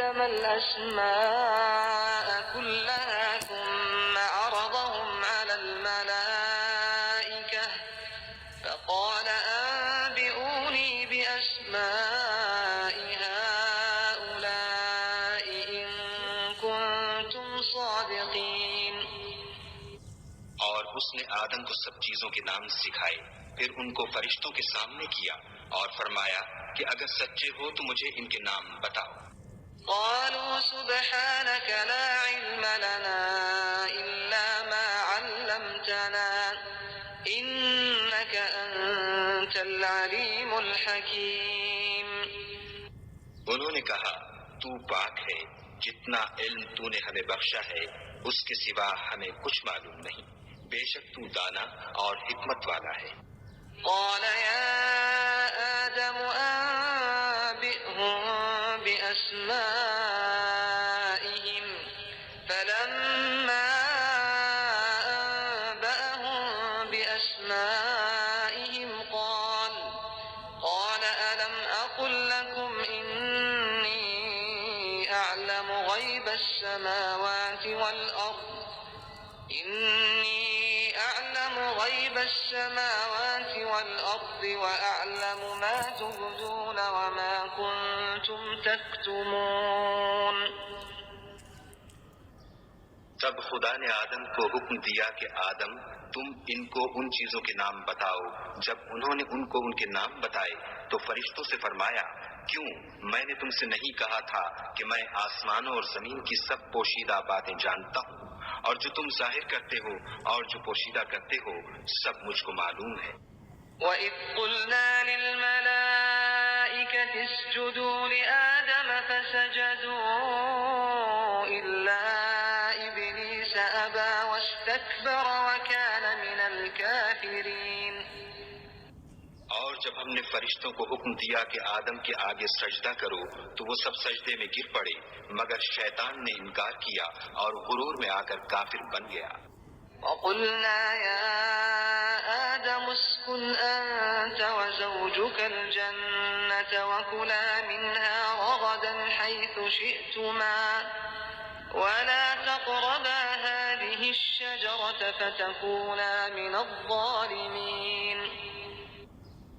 آدم الأسماء كلها ثم عرضهم على الملائكة فقال أنبئوني بأسماء هؤلاء إن كنتم صادقين. اور اس نے آدم کو سب چیزوں کے نام سکھائے، پھر ان کو فرشتوں کے سامنے کیا اور فرمایا کہ اگر سچے ہو تو مجھے ان کے نام بتاؤ. قالوا سبحانك لا علم لنا إلا ما علمتنا إنك أنت العليم الحكيم. انہوں نے کہا تو پاک ہے، جتنا علم تو نے ہمیں بخشا ہے اس کے سوا ہمیں کچھ معلوم نہیں، بے شک تو دانا اور حکمت والا ہے. قال يا آدم أنبئهم بأسمائهم فلما أنبأهم بأسمائهم قال ألم أقل لكم إني أعلم غيب السماوات والأرض وأعلم ما تبدون وما كنتم تكتمون. تب خدا نے آدم کو حکم دیا کہ آدم تم ان کو ان چیزوں کے نام بتاؤ. جب انہوں نے ان کو ان کے نام بتائے تو فرشتوں سے فرمایا کیوں میں نے تم سے نہیں کہا تھا کہ میں آسمانوں اور زمین کی سب پوشیدہ باتیں جانتا ہوں، اور جو تم ظاہر کرتے ہو اور جو پوشیدہ کرتے ہو سب مجھ کو معلوم ہے. وَإِذْ قُلْنَا لِلْمَلَائِكَةِ اسْجُدُوا لِآدَمَ فَسَجَدُوا إِلَّا إِبْلِيسَ أَبَى وَاسْتَكْبَرَ وَكَانَ مِنَ الْكَافِرِينَ. اور جب ہم نے فرشتوں کو حکم دیا کہ آدم کے آگے سجدہ کرو تو وہ سب سجدے میں گر پڑے، مگر شیطان نے انکار کیا اور غرور میں آ کر کافر بن گیا. وَقُلْنَا يَا آدَمُ اسْكُنْ أَنْتَ وَزَوْجُكَ الْجَنَّةَ وَكُلَا مِنْهَا رَغَدًا حَيْثُ شِئْتُمَا وَلَا تَقْرَبَا هَٰذِهِ الشَّجَرَةَ فَتَكُونَا مِنَ الظَّالِمِينَ.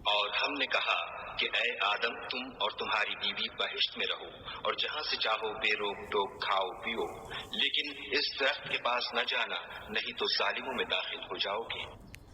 اور ہم نے کہا کہ اے آدم تم اور تمہاری بیوی بہشت میں رہو اور جہاں سے چاہو بے روک ٹوک کھاؤ پیو، لیکن اس درخت کے پاس نہ جانا نہیں تو ظالموں میں داخل ہو جاؤ گے.